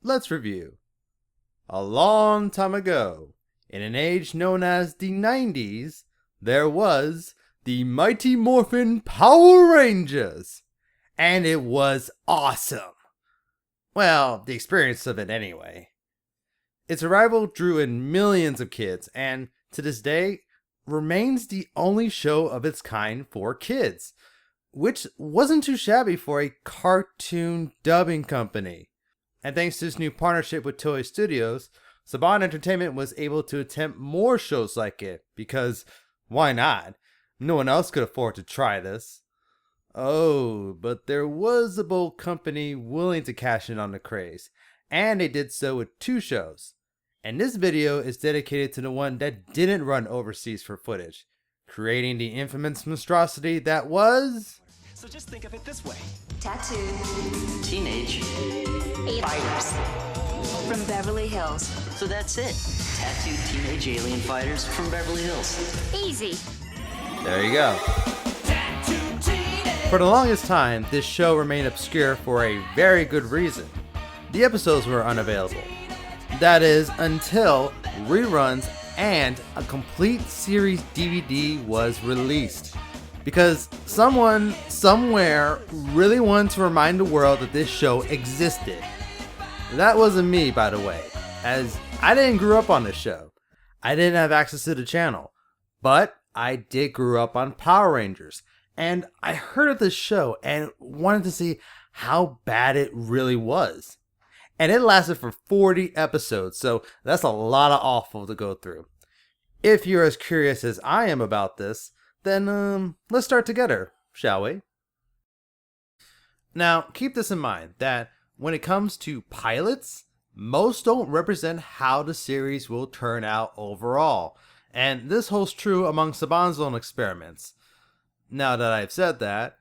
let's review. A long time ago, in an age known as the 90s, there was the Mighty Morphin Power Rangers. And it was awesome. Well, the experience of it anyway. Its arrival drew in millions of kids, and to this day, remains the only show of its kind for kids, which wasn't too shabby for a cartoon dubbing company. And thanks to this new partnership with Toei Studios, Saban Entertainment was able to attempt more shows like it, because why not? No one else could afford to try this. Oh, but there was a bold company willing to cash in on the craze, and they did so with 2 shows. And this video is dedicated to the one that didn't run overseas for footage, creating the infamous monstrosity that was... So just think of it this way. Tattoo. Teenage. Fighters. From Beverly Hills. So that's it. Tattooed teenage alien fighters from Beverly Hills. Easy. There you go. For the longest time, this show remained obscure for a very good reason. The episodes were unavailable. That is, until reruns and a complete series DVD was released. Because someone, somewhere, really wanted to remind the world that this show existed. That wasn't me, by the way, as I didn't grow up on this show. I didn't have access to the channel. But I did grow up on Power Rangers. And I heard of this show and wanted to see how bad it really was. And it lasted for 40 episodes, so that's a lot of awful to go through. If you're as curious as I am about this, then let's start together, shall we? Now, keep this in mind, that when it comes to pilots, most don't represent how the series will turn out overall. And this holds true among Saban's own experiments. Now that I've said that,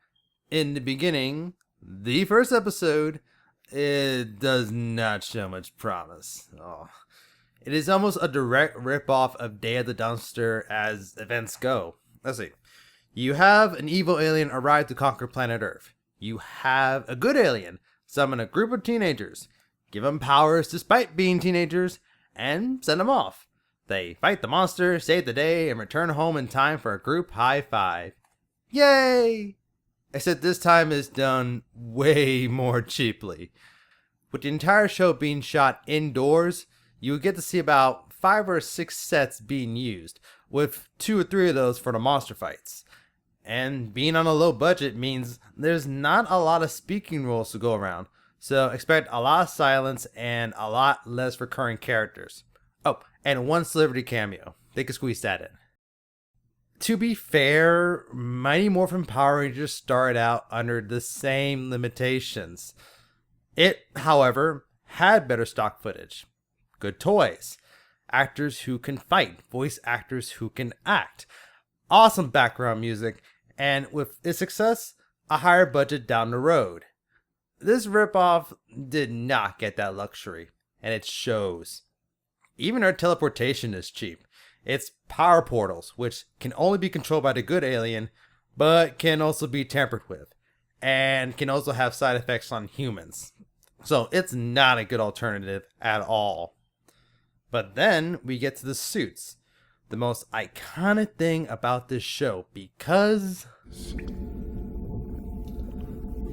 in the beginning, the first episode, it does not show much promise. Oh. It is almost a direct ripoff of Day of the Dumpster as events go. Let's see. You have an evil alien arrive to conquer planet Earth. You have a good alien summon a group of teenagers, give them powers despite being teenagers, and send them off. They fight the monster, save the day, and return home in time for a group high five. Yay! Except this time is done way more cheaply. With the entire show being shot indoors, you would get to see about 5 or 6 sets being used, with 2 or 3 of those for the monster fights. And being on a low budget means there's not a lot of speaking roles to go around, so expect a lot of silence and a lot less recurring characters. Oh, and 1 celebrity cameo. They could squeeze that in. To be fair, Mighty Morphin Power Rangers started out under the same limitations. It, however, had better stock footage, good toys, actors who can fight, voice actors who can act, awesome background music, and with its success, a higher budget down the road. This ripoff did not get that luxury, and it shows. Even our teleportation is cheap. It's power portals, which can only be controlled by the good alien, but can also be tampered with, and can also have side effects on humans. So it's not a good alternative at all. But then we get to the suits, the most iconic thing about this show, because...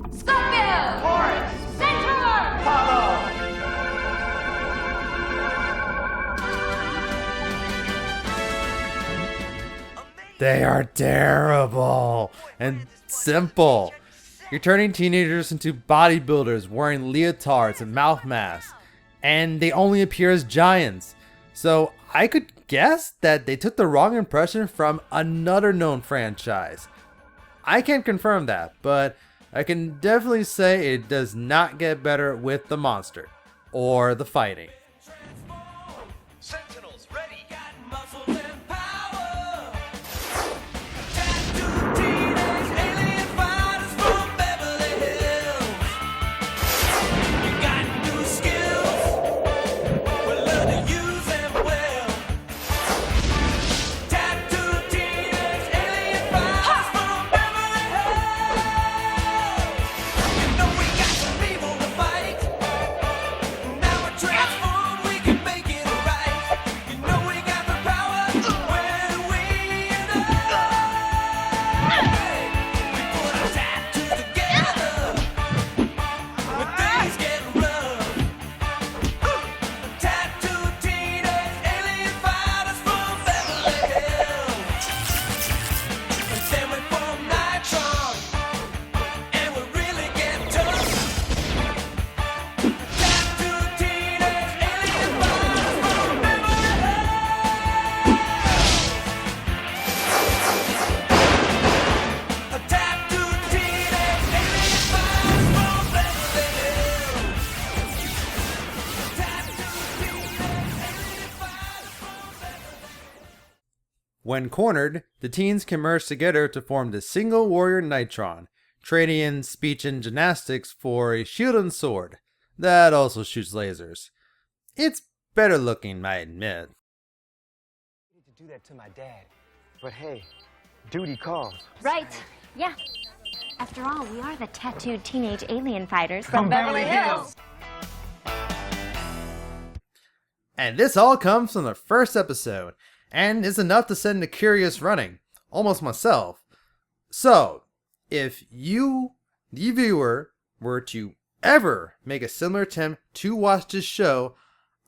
Scorpio! Taurus! Centaur! Apollo! They are terrible and simple. You're turning teenagers into bodybuilders wearing leotards and mouth masks, and they only appear as giants. So I could guess that they took the wrong impression from another known franchise. I can't confirm that, but I can definitely say it does not get better with the monster or the fighting. Sentinels ready. Got muscle and power. Teenage alien fighters from Beverly Hills. You got new skills. We'll learn to use them well. Tattooed teenage alien fighters from Beverly Hills. You know we got some people to fight. Now we're When cornered, the teens can merge together to form the single warrior Nitron, trading in speech and gymnastics for a shield and sword that also shoots lasers. It's better looking, I admit. To do that to my dad. But hey, duty calls. Right. Yeah. After all, we are the tattooed teenage alien fighters From Beverly Hills. And this all comes from the first episode, and is enough to send the curious running, almost myself. So, if you, the viewer, were to ever make a similar attempt to watch this show,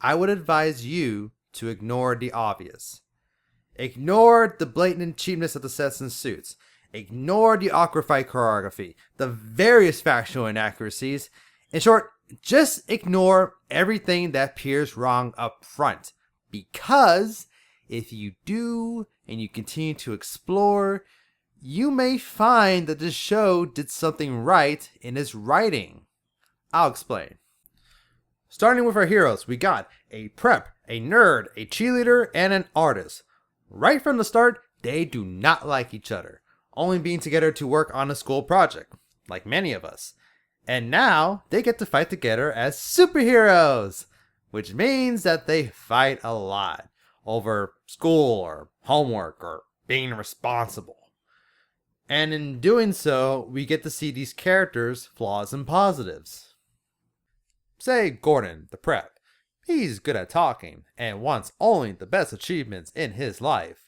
I would advise you to ignore the obvious. Ignore the blatant cheapness of the sets and suits. Ignore the awkward fight choreography, the various factual inaccuracies. In short, just ignore everything that appears wrong up front. Because if you do, and you continue to explore, you may find that the show did something right in its writing. I'll explain. Starting with our heroes, we got a prep, a nerd, a cheerleader, and an artist. Right from the start, they do not like each other, only being together to work on a school project, like many of us. And now, they get to fight together as superheroes, which means that they fight a lot over school or homework or being responsible. And in doing so, we get to see these characters' flaws and positives. Say Gordon, the prep. He's good at talking and wants only the best achievements in his life.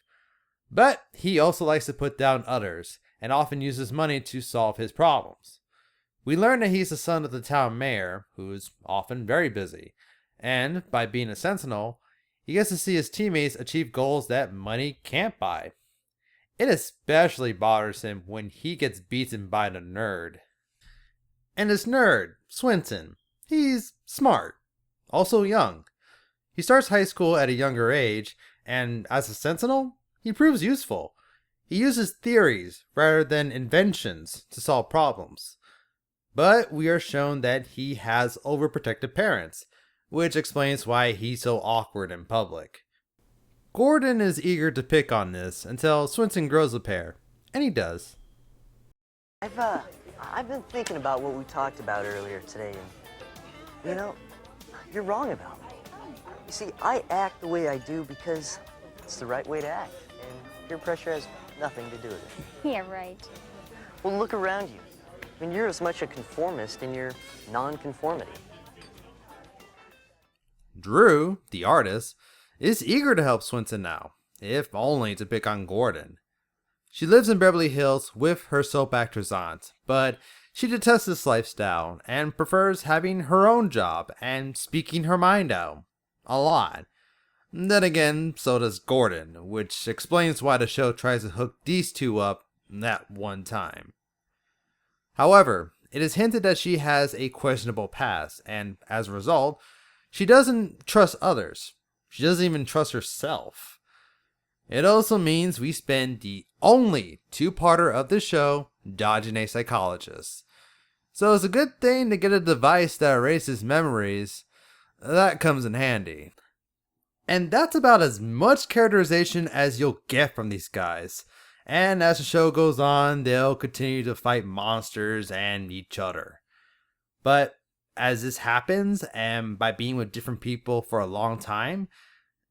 But he also likes to put down others and often uses money to solve his problems. We learn that he's the son of the town mayor, who is often very busy, and by being a sentinel, he gets to see his teammates achieve goals that money can't buy. It especially bothers him when he gets beaten by the nerd. And this nerd, Swinton, he's smart, also young. He starts high school at a younger age, and as a sentinel, he proves useful. He uses theories rather than inventions to solve problems. But we are shown that he has overprotective parents, which explains why he's so awkward in public. Gordon is eager to pick on this until Swinton grows a pair, and he does. I've been thinking about what we talked about earlier today, and, you know, you're wrong about me. You see, I act the way I do because it's the right way to act, and peer pressure has nothing to do with it. Yeah, right. Well, look around you. I mean, you're as much a conformist in your non-conformity. Drew, the artist, is eager to help Swinton now, if only to pick on Gordon. She lives in Beverly Hills with her soap actress aunt, but she detests this lifestyle and prefers having her own job and speaking her mind out. A lot. Then again, so does Gordon, which explains why the show tries to hook these two up that one time. However, it is hinted that she has a questionable past, and as a result, she doesn't trust others. She doesn't even trust herself. It also means we spend the only two-parter of the show dodging a psychologist. So it's a good thing to get a device that erases memories. That comes in handy. And that's about as much characterization as you'll get from these guys. And as the show goes on, they'll continue to fight monsters and each other. But as this happens, and by being with different people for a long time,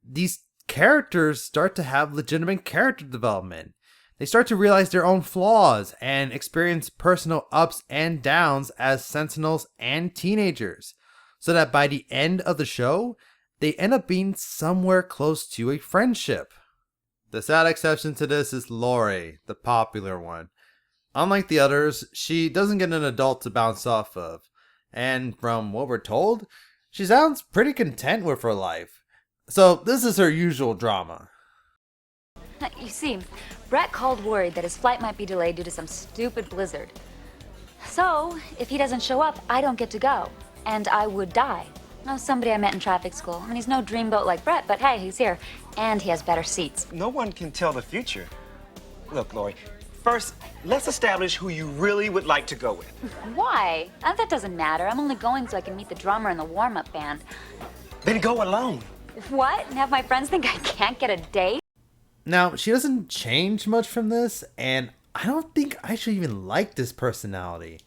these characters start to have legitimate character development. They start to realize their own flaws and experience personal ups and downs as sentinels and teenagers, so that by the end of the show, they end up being somewhere close to a friendship. The sad exception to this is Lori, the popular one. Unlike the others, she doesn't get an adult to bounce off of, and from what we're told, she sounds pretty content with her life. So this is her usual drama. You see, Brett called worried that his flight might be delayed due to some stupid blizzard. So, if he doesn't show up, I don't get to go. And I would die. No, somebody I met in traffic school. I mean, he's no dreamboat like Brett, but hey, he's here. And he has better seats. No one can tell the future. Look, Lori, first, let's establish who you really would like to go with. Why? That doesn't matter. I'm only going so I can meet the drummer in the warm-up band. Then go alone. What? And have my friends think I can't get a date? Now, she doesn't change much from this, and I don't think I should even like this personality.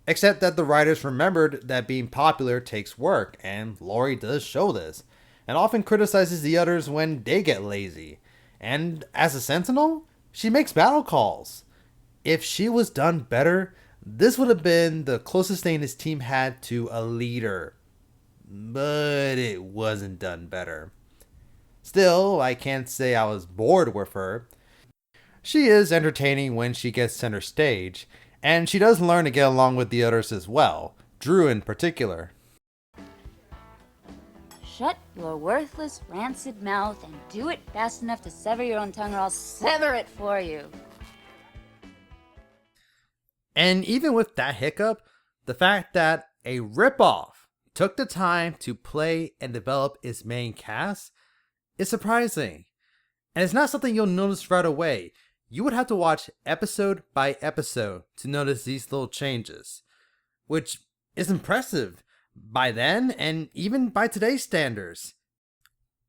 Except that the writers remembered that being popular takes work, and Lori does show this, and often criticizes the others when they get lazy. And as a sentinel, she makes battle calls. If she was done better, this would have been the closest thing his team had to a leader. But it wasn't done better. Still, I can't say I was bored with her. She is entertaining when she gets center stage, and she does learn to get along with the others as well, Drew in particular. Shut your worthless, rancid mouth and do it fast enough to sever your own tongue, or I'll sever it for you. And even with that hiccup, the fact that a ripoff took the time to play and develop its main cast is surprising. And it's not something you'll notice right away. You would have to watch episode by episode to notice these little changes, which is impressive by then and even by today's standards.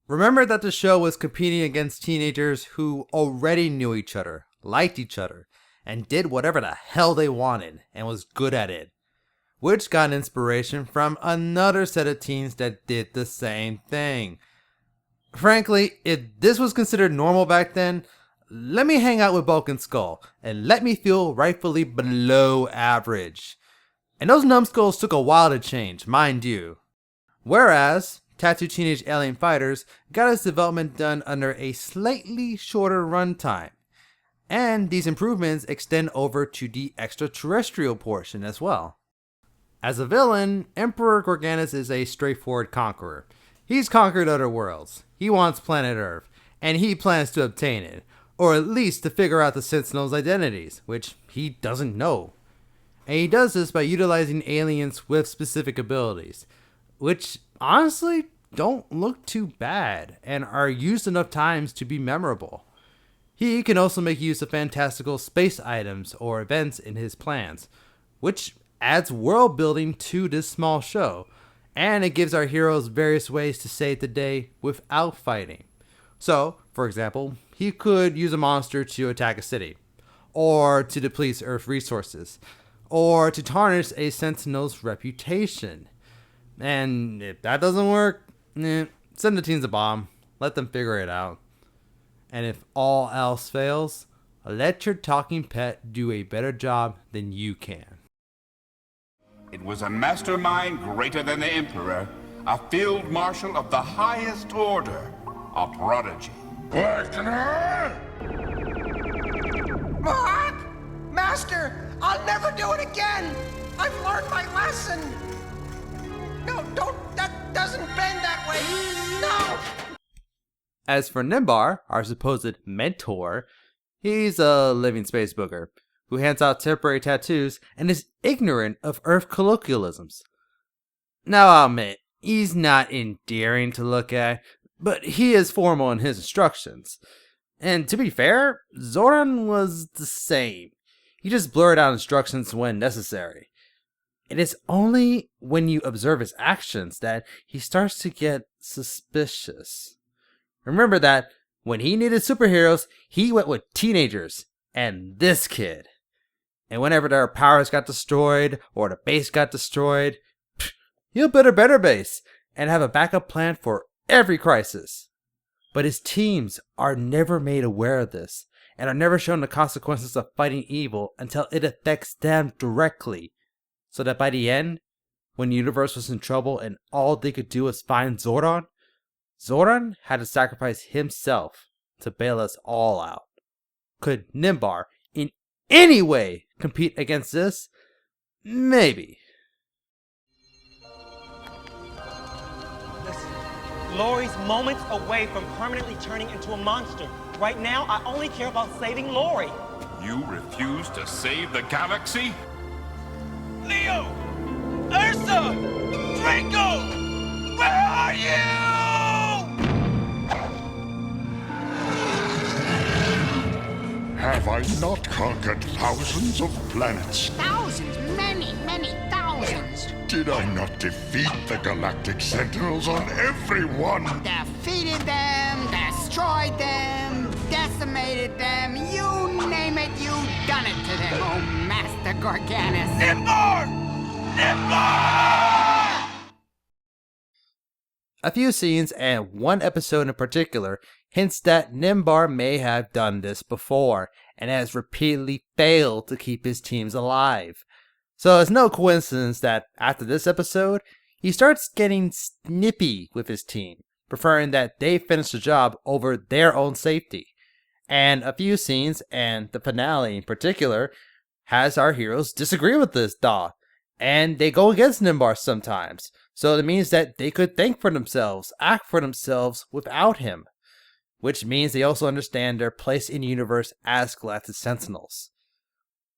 Remember that the show was competing against teenagers who already knew each other, liked each other, and did whatever the hell they wanted and was good at it, which got inspiration from another set of teens that did the same thing. Frankly, if this was considered normal back then, let me hang out with Bulk and Skull and let me feel rightfully below average. And those numbskulls took a while to change, mind you. Whereas Tattooed Teenage Alien Fighters got its development done under a slightly shorter runtime. And these improvements extend over to the extraterrestrial portion as well. As a villain, Emperor Gorganis is a straightforward conqueror. He's conquered other worlds. He wants planet Earth, and he plans to obtain it, or at least to figure out the Sentinels' identities, which he doesn't know. And he does this by utilizing aliens with specific abilities, which honestly don't look too bad and are used enough times to be memorable. He can also make use of fantastical space items or events in his plans, which adds world building to this small show, and it gives our heroes various ways to save the day without fighting. So, for example, he could use a monster to attack a city, or to deplete Earth resources, or to tarnish a Sentinel's reputation. And if that doesn't work, send the teens a bomb, let them figure it out. And if all else fails, let your talking pet do a better job than you can. It was a mastermind greater than the Emperor, a field marshal of the highest order, a prodigy. Wagner! Mark! Master, I'll never do it again! I've learned my lesson! No, that doesn't bend that way! No! As for Nimbar, our supposed mentor, he's a living space booger who hands out temporary tattoos and is ignorant of Earth colloquialisms. Now I'll admit, he's not endearing to look at, but he is formal in his instructions. And to be fair, Zoran was the same. He just blurred out instructions when necessary. It is only when you observe his actions that he starts to get suspicious. Remember that when he needed superheroes, he went with teenagers and this kid. And whenever their powers got destroyed or the base got destroyed, he'll build a better base and have a backup plan for every crisis. But his teams are never made aware of this and are never shown the consequences of fighting evil until it affects them directly. So that by the end, when the universe was in trouble and all they could do was find Zoran, Zoran had to sacrifice himself to bail us all out. Could Nimbar in any way compete against this? Maybe. Listen, Lori's moments away from permanently turning into a monster. Right now, I only care about saving Lori. You refuse to save the galaxy? Leo! Ursa! Draco! Where are you? Have I not conquered thousands of planets? Thousands, many, many thousands. Did I not defeat the Galactic Sentinels on every one? Defeated them, destroyed them, Oh, Master Gorganis. A few scenes and one episode in particular hints that Nimbar may have done this before and has repeatedly failed to keep his teams alive. So it's no coincidence that after this episode, he starts getting snippy with his team, preferring that they finish the job over their own safety. And a few scenes, and the finale in particular, has our heroes disagree with this thought, and they go against Nimbar sometimes. So it means that they could think for themselves, act for themselves without him, which means they also understand their place in the universe as Galactic Sentinels.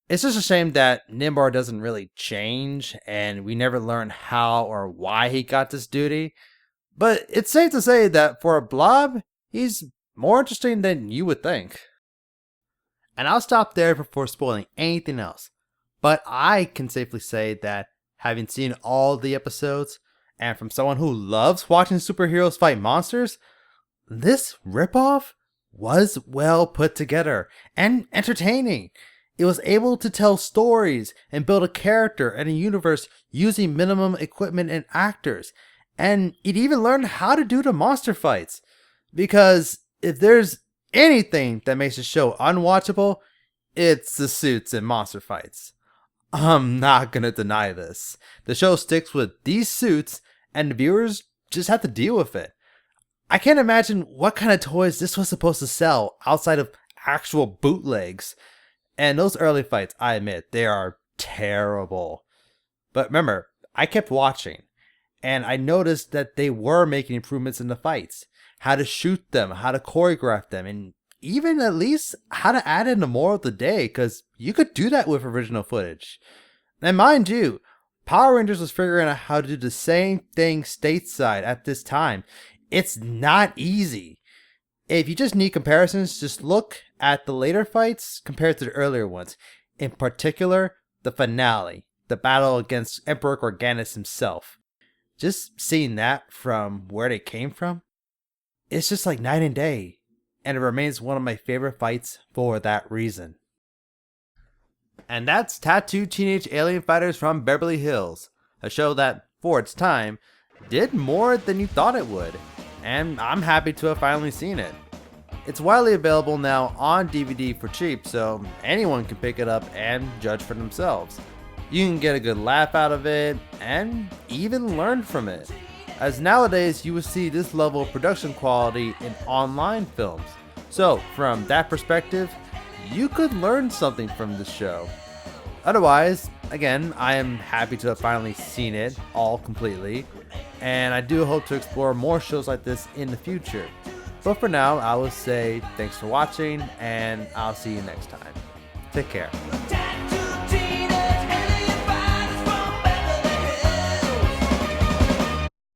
It's just a shame that Nimbar doesn't really change, and we never learn how or why he got this duty. But it's safe to say that for a blob, he's more interesting than you would think. And I'll stop there before spoiling anything else. But I can safely say that having seen all the episodes, and from someone who loves watching superheroes fight monsters, this ripoff was well put together and entertaining. It was able to tell stories and build a character and a universe using minimum equipment and actors. And it even learned how to do the monster fights. Because if there's anything that makes the show unwatchable, it's the suits and monster fights. I'm not gonna deny this. The show sticks with these suits, and the viewers just have to deal with it. I can't imagine what kind of toys this was supposed to sell outside of actual bootlegs. And those early fights, I admit, they are terrible. But remember, I kept watching, and I noticed that they were making improvements in the fights. How to shoot them, how to choreograph them, and even at least how to add in the moral of the day, because you could do that with original footage. And mind you, Power Rangers was figuring out how to do the same thing stateside at this time. It's not easy. If you just need comparisons, just look at the later fights compared to the earlier ones. In particular, the finale, the battle against Emperor Gorganis himself. Just seeing that from where they came from, it's just like night and day. And it remains one of my favorite fights for that reason. And that's Tattooed Teenage Alien Fighters from Beverly Hills, a show that, for its time, did more than you thought it would, and I'm happy to have finally seen it. It's widely available now on DVD for cheap, so anyone can pick it up and judge for themselves. You can get a good laugh out of it, and even learn from it, as nowadays you will see this level of production quality in online films. So, from that perspective, you could learn something from this show. Otherwise, again, I am happy to have finally seen it all completely, and I do hope to explore more shows like this in the future. But for now, I will say thanks for watching, and I'll see you next time. Take care.